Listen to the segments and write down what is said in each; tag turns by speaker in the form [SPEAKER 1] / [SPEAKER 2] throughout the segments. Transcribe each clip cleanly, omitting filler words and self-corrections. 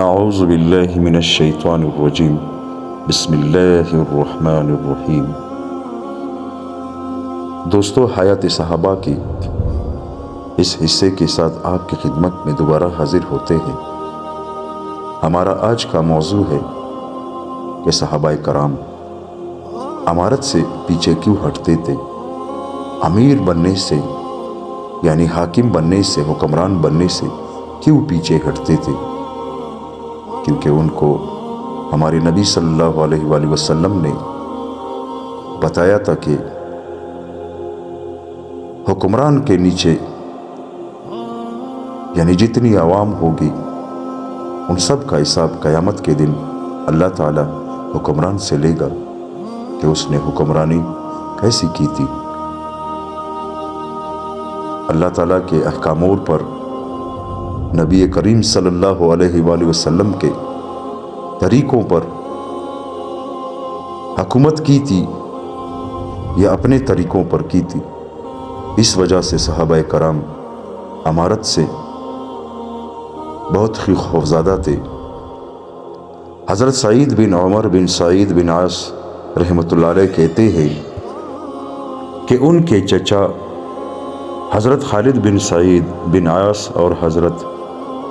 [SPEAKER 1] اعوذ باللہ من الشیطان الرجیم بسم اللہ الرحمن الرحیم۔ دوستو، حیات صحابہ کی اس حصے کے ساتھ آپ کی خدمت میں دوبارہ حاضر ہوتے ہیں۔ ہمارا آج کا موضوع ہے کہ صحابہ کرام امارت سے پیچھے کیوں ہٹتے تھے، امیر بننے سے یعنی حاکم بننے سے، حکمران بننے سے کیوں پیچھے ہٹتے تھے؟ کیونکہ ان کو ہمارے نبی صلی اللہ علیہ وآلہ وسلم نے بتایا تھا کہ حکمران کے نیچے یعنی جتنی عوام ہوگی ان سب کا حساب قیامت کے دن اللہ تعالی حکمران سے لے گا کہ اس نے حکمرانی کیسی کی تھی۔ اللہ تعالیٰ کے احکاموں پر نبی کریم صلی اللہ علیہ وآلہ وسلم کے طریقوں پر حکومت کی تھی یا اپنے طریقوں پر کی تھی، اس وجہ سے صحابہ کرام امارت سے بہت ہی خوفزدہ تھے۔ حضرت سعید بن عمر بن سعید بن عاص رحمۃ اللہ علیہ کہتے ہیں کہ ان کے چچا حضرت خالد بن سعید بن عاص اور حضرت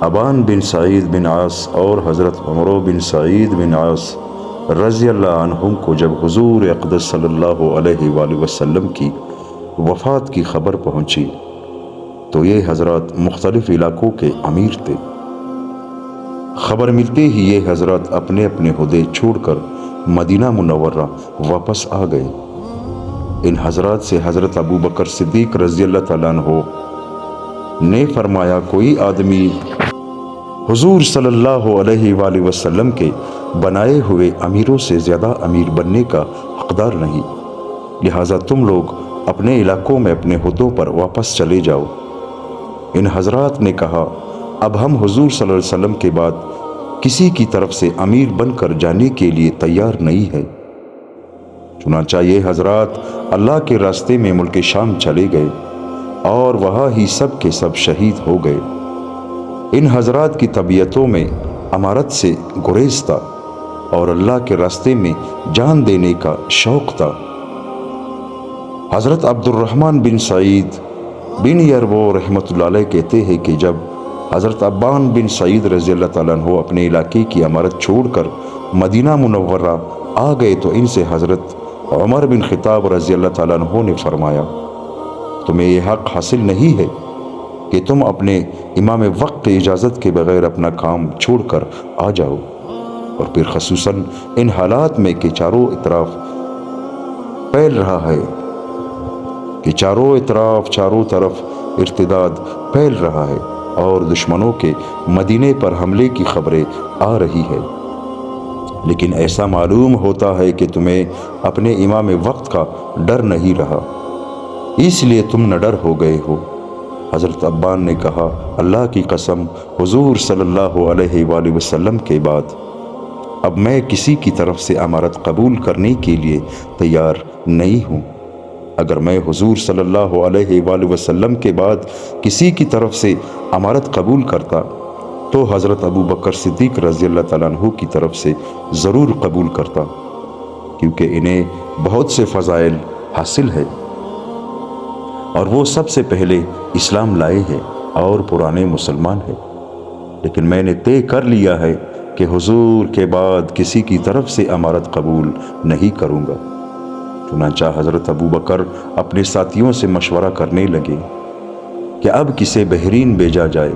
[SPEAKER 1] ابان بن سعید بن عاص اور حضرت عمر بن سعید بن عاص رضی اللہ عنہم کو جب حضور اقدس صلی اللہ علیہ وآلہ وسلم کی وفات کی خبر پہنچی تو یہ حضرات مختلف علاقوں کے امیر تھے۔ خبر ملتے ہی یہ حضرات اپنے اپنے عہدے چھوڑ کر مدینہ منورہ واپس آ گئے۔ ان حضرات سے حضرت ابو بکر صدیق رضی اللہ تعالیٰ عنہ نے فرمایا، کوئی آدمی حضور صلی اللہ علیہ وآلہ وسلم کے بنائے ہوئے امیروں سے زیادہ امیر بننے کا حقدار نہیں، لہٰذا تم لوگ اپنے علاقوں میں اپنے عہدوں پر واپس چلے جاؤ۔ ان حضرات نے کہا، اب ہم حضور صلی اللہ علیہ وسلم کے بعد کسی کی طرف سے امیر بن کر جانے کے لیے تیار نہیں ہے۔ چنانچہ یہ حضرات اللہ کے راستے میں ملک شام چلے گئے اور وہاں ہی سب کے سب شہید ہو گئے۔ ان حضرات کی طبیعتوں میں امارت سے گریز تھا اور اللہ کے راستے میں جان دینے کا شوق تھا۔ حضرت عبد الرحمن بن سعید بن یربو رحمۃ اللہ علیہ کہتے ہیں کہ جب حضرت ابان بن سعید رضی اللہ تعالیٰ عنہ اپنے علاقے کی امارت چھوڑ کر مدینہ منورہ آ گئے تو ان سے حضرت عمر بن خطاب رضی اللہ تعالیٰ عنہ نے فرمایا، تمہیں یہ حق حاصل نہیں ہے کہ تم اپنے امام وقت کی اجازت کے بغیر اپنا کام چھوڑ کر آ جاؤ، اور پھر خصوصاً ان حالات میں کہ چاروں طرف ارتداد پھیل رہا ہے اور دشمنوں کے مدینے پر حملے کی خبریں آ رہی ہے، لیکن ایسا معلوم ہوتا ہے کہ تمہیں اپنے امام وقت کا ڈر نہیں رہا، اس لیے تم نہ ڈر ہو گئے ہو۔ حضرت ابان نے کہا، اللہ کی قسم، حضور صلی اللہ علیہ وآلہ وسلم کے بعد اب میں کسی کی طرف سے امارت قبول کرنے کے لیے تیار نہیں ہوں۔ اگر میں حضور صلی اللہ علیہ وآلہ وسلم کے بعد کسی کی طرف سے امارت قبول کرتا تو حضرت ابو بکر صدیق رضی اللہ تعالیٰ عنہ کی طرف سے ضرور قبول کرتا، کیونکہ انہیں بہت سے فضائل حاصل ہے اور وہ سب سے پہلے اسلام لائے ہیں اور پرانے مسلمان ہیں، لیکن میں نے طے کر لیا ہے کہ حضور کے بعد کسی کی طرف سے امارت قبول نہیں کروں گا۔ چنانچہ حضرت ابو بکر اپنے ساتھیوں سے مشورہ کرنے لگے کہ اب کسے بحرین بھیجا جائے،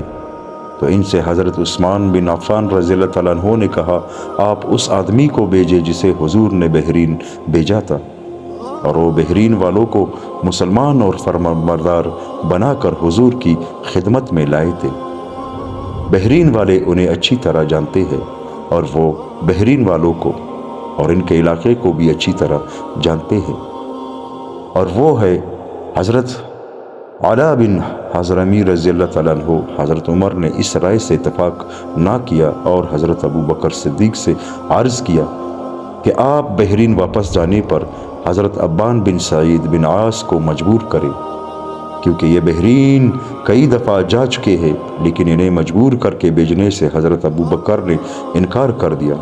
[SPEAKER 1] تو ان سے حضرت عثمان بن عفان رضی اللہ تعالیٰ عنہ نے کہا، آپ اس آدمی کو بھیجے جسے حضور نے بحرین بھیجا تھا، اور وہ بحرین والوں کو مسلمان اور فرمانبردار بنا کر حضور کی خدمت میں لائے تھے۔ بحرین والے انہیں اچھی طرح جانتے ہیں اور وہ بحرین والوں کو اور ان کے علاقے کو بھی اچھی طرح جانتے ہیں، اور وہ ہے حضرت علا بن حضرمی رضی اللہ تعالیٰ عنہ۔ حضرت عمر نے اس رائے سے اتفاق نہ کیا اور حضرت ابو بکر صدیق سے عرض کیا کہ آپ بحرین واپس جانے پر حضرت ابان بن سعید بن عاص کو مجبور کریں کیونکہ یہ بحرین کئی دفعہ جا چکے ہیں، لیکن انہیں مجبور کر کے بھیجنے سے حضرت ابو بکر نے انکار کر دیا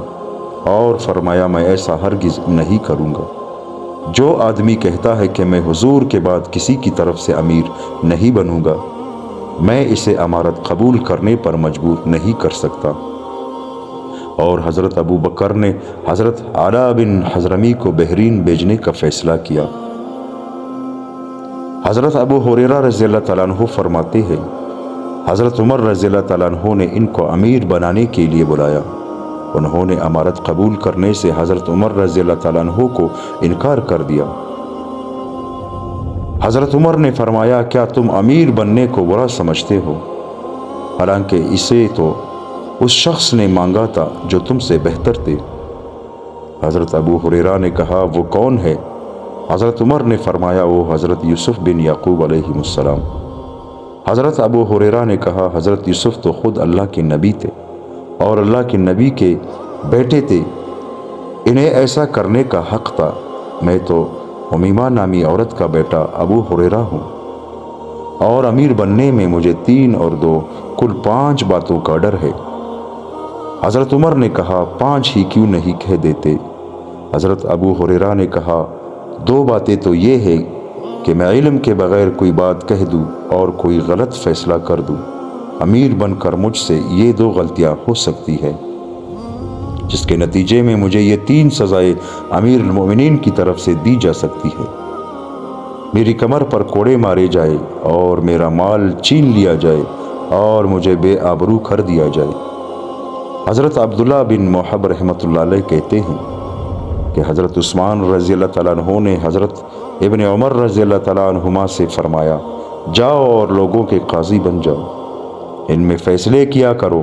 [SPEAKER 1] اور فرمایا میں ایسا ہرگز نہیں کروں گا۔ جو آدمی کہتا ہے کہ میں حضور کے بعد کسی کی طرف سے امیر نہیں بنوں گا، میں اسے امارت قبول کرنے پر مجبور نہیں کر سکتا۔ اور حضرت ابو بکر نے حضرت علا بن حضرمی کو بحرین بھیجنے کا فیصلہ کیا۔ حضرت ابو ہریرہ رضی اللہ تعالیٰ عنہ فرماتے ہیں حضرت عمر رضی اللہ تعالیٰ عنہ نے ان کو امیر بنانے کے لیے بلایا۔ انہوں نے امارت قبول کرنے سے حضرت عمر رضی اللہ تعالیٰ عنہ کو انکار کر دیا۔ حضرت عمر نے فرمایا کیا تم امیر بننے کو برا سمجھتے ہو؟ حالانکہ اسے تو اس شخص نے مانگا تھا جو تم سے بہتر تھے۔ حضرت ابو ہریرہ نے کہا وہ کون ہے؟ حضرت عمر نے فرمایا وہ حضرت یوسف بن یعقوب علیہ السلام۔ حضرت ابو ہریرہ نے کہا حضرت یوسف تو خود اللہ کے نبی تھے اور اللہ کے نبی کے بیٹے تھے، انہیں ایسا کرنے کا حق تھا۔ میں تو حمیمہ نامی عورت کا بیٹا ابو ہریرہ ہوں، اور امیر بننے میں مجھے 3 اور 2 کل 5 باتوں کا ڈر ہے۔ حضرت عمر نے کہا 5 ہی کیوں نہیں کہہ دیتے؟ حضرت ابو ہریرہ نے کہا 2 باتیں تو یہ ہے کہ میں علم کے بغیر کوئی بات کہہ دوں اور کوئی غلط فیصلہ کر دوں۔ امیر بن کر مجھ سے یہ 2 غلطیاں ہو سکتی ہے، جس کے نتیجے میں مجھے یہ 3 سزائیں امیر المومنین کی طرف سے دی جا سکتی ہے۔ میری کمر پر کوڑے مارے جائے اور میرا مال چھین لیا جائے اور مجھے بے آبرو کر دیا جائے۔ حضرت عبداللہ بن محب رحمۃ اللہ علیہ کہتے ہیں کہ حضرت عثمان رضی اللہ تعالیٰ عنہ نے حضرت ابن عمر رضی اللہ تعالیٰ عنہما سے فرمایا جاؤ اور لوگوں کے قاضی بن جاؤ، ان میں فیصلے کیا کرو۔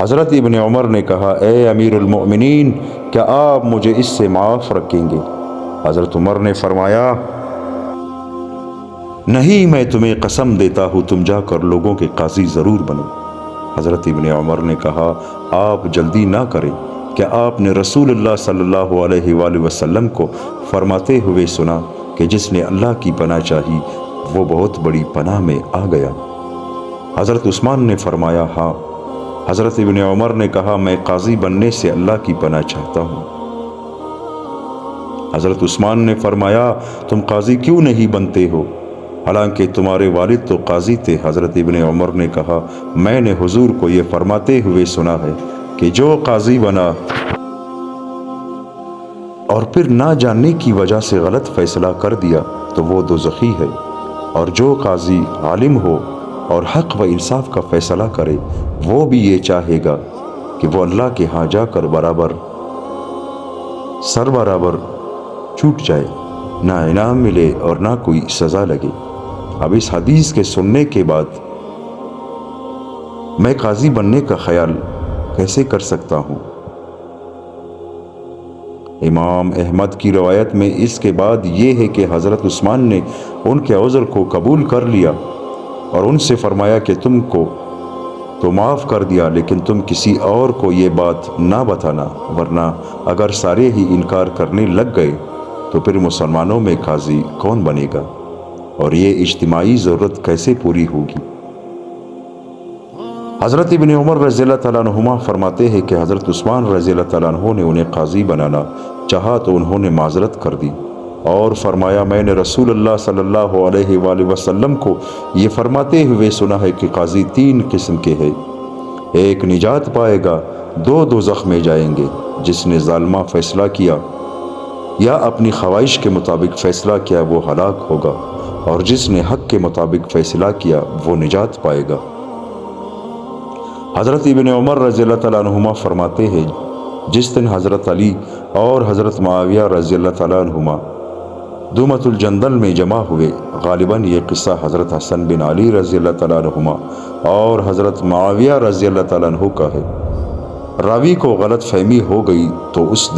[SPEAKER 1] حضرت ابن عمر نے کہا اے امیر المؤمنین کیا آپ مجھے اس سے معاف رکھیں گے؟ حضرت عمر نے فرمایا نہیں، میں تمہیں قسم دیتا ہوں تم جا کر لوگوں کے قاضی ضرور بنو۔ حضرت ابن عمر نے کہا آپ جلدی نہ کریں، کیا آپ نے رسول اللہ صلی اللہ علیہ وآلہ وسلم کو فرماتے ہوئے سنا کہ جس نے اللہ کی پناہ چاہی وہ بہت بڑی پناہ میں آ گیا؟ حضرت عثمان نے فرمایا ہاں۔ حضرت ابن عمر نے کہا میں قاضی بننے سے اللہ کی پناہ چاہتا ہوں۔ حضرت عثمان نے فرمایا تم قاضی کیوں نہیں بنتے ہو حالانکہ تمہارے والد تو قاضی تھے؟ حضرت ابن عمر نے کہا میں نے حضور کو یہ فرماتے ہوئے سنا ہے کہ جو قاضی بنا اور پھر نہ جاننے کی وجہ سے غلط فیصلہ کر دیا تو وہ دوزخی ہے، اور جو قاضی عالم ہو اور حق و انصاف کا فیصلہ کرے وہ بھی یہ چاہے گا کہ وہ اللہ کے ہاں جا کر سر برابر چھوٹ جائے، نہ انعام ملے اور نہ کوئی سزا لگے۔ اب اس حدیث کے سننے کے بعد میں قاضی بننے کا خیال کیسے کر سکتا ہوں؟ امام احمد کی روایت میں اس کے بعد یہ ہے کہ حضرت عثمان نے ان کے عذر کو قبول کر لیا اور ان سے فرمایا کہ تم کو تو معاف کر دیا، لیکن تم کسی اور کو یہ بات نہ بتانا، ورنہ اگر سارے ہی انکار کرنے لگ گئے تو پھر مسلمانوں میں قاضی کون بنے گا اور یہ اجتماعی ضرورت کیسے پوری ہوگی؟ حضرت ابن عمر رضی اللہ تعالیٰ عنہما فرماتے ہیں کہ حضرت عثمان رضی اللہ تعالیٰ عنہ نے انہیں قاضی بنانا چاہا تو انہوں نے معذرت کر دی اور فرمایا میں نے رسول اللہ صلی اللہ علیہ وآلہ وسلم کو یہ فرماتے ہوئے سنا ہے کہ قاضی 3 قسم کے ہیں، ایک نجات پائے گا، 2 دوزخ میں جائیں گے، جس نے ظالمہ فیصلہ کیا یا اپنی خواہش کے مطابق فیصلہ کیا وہ ہلاک ہوگا، اور جس نے حق کے مطابق فیصلہ کیا وہ نجات پائے گا۔ حضرت ابن عمر رضی اللہ تعالیٰ عنہما فرماتے ہیں جس دن حضرت علی اور حضرت معاویہ رضی اللہ تعالیٰ عنہما دومت الجندل میں جمع ہوئے، غالباً یہ قصہ حضرت حسن بن علی رضی اللہ تعالیٰ عنہما اور حضرت معاویہ رضی اللہ تعالیٰ عنہ کا ہے۔ راوی کو غلط فہمی ہو گئی تو اس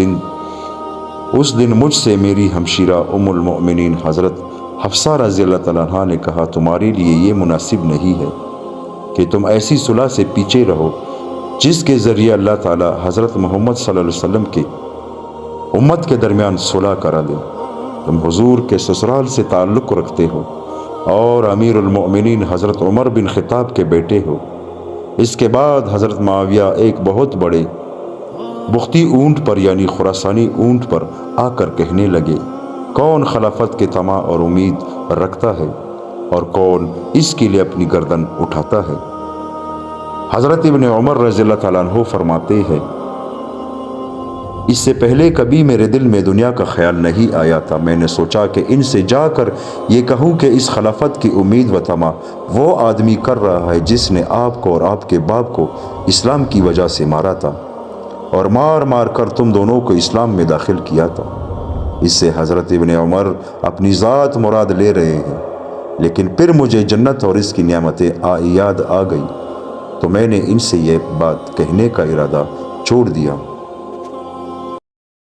[SPEAKER 1] دن مجھ سے میری ہمشیرہ ام المؤمنین حضرت حفصہ رضی اللہ تعالیٰ عنہ نے کہا تمہارے لیے یہ مناسب نہیں ہے کہ تم ایسی صلح سے پیچھے رہو جس کے ذریعے اللہ تعالیٰ حضرت محمد صلی اللہ علیہ وسلم کے امت کے درمیان صلح کرا دے۔ تم حضور کے سسرال سے تعلق رکھتے ہو اور امیر المؤمنین حضرت عمر بن خطاب کے بیٹے ہو۔ اس کے بعد حضرت معاویہ ایک بہت بڑے بختی اونٹ پر یعنی خراسانی اونٹ پر آ کر کہنے لگے، کون خلافت کے طمع اور امید رکھتا ہے اور کون اس کے لیے اپنی گردن اٹھاتا ہے؟ حضرت ابن عمر رضی اللہ تعالیٰ عنہ فرماتے ہیں، اس سے پہلے کبھی میرے دل میں دنیا کا خیال نہیں آیا تھا۔ میں نے سوچا کہ ان سے جا کر یہ کہوں کہ اس خلافت کی امید و طمع وہ آدمی کر رہا ہے جس نے آپ کو اور آپ کے باپ کو اسلام کی وجہ سے مارا تھا اور مار مار کر تم دونوں کو اسلام میں داخل کیا تھا۔ اس سے حضرت ابن عمر اپنی ذات مراد لے رہے ہیں، لیکن پھر مجھے جنت اور اس کی نعمتیں یاد آ گئی تو میں نے ان سے یہ بات کہنے کا ارادہ چھوڑ دیا۔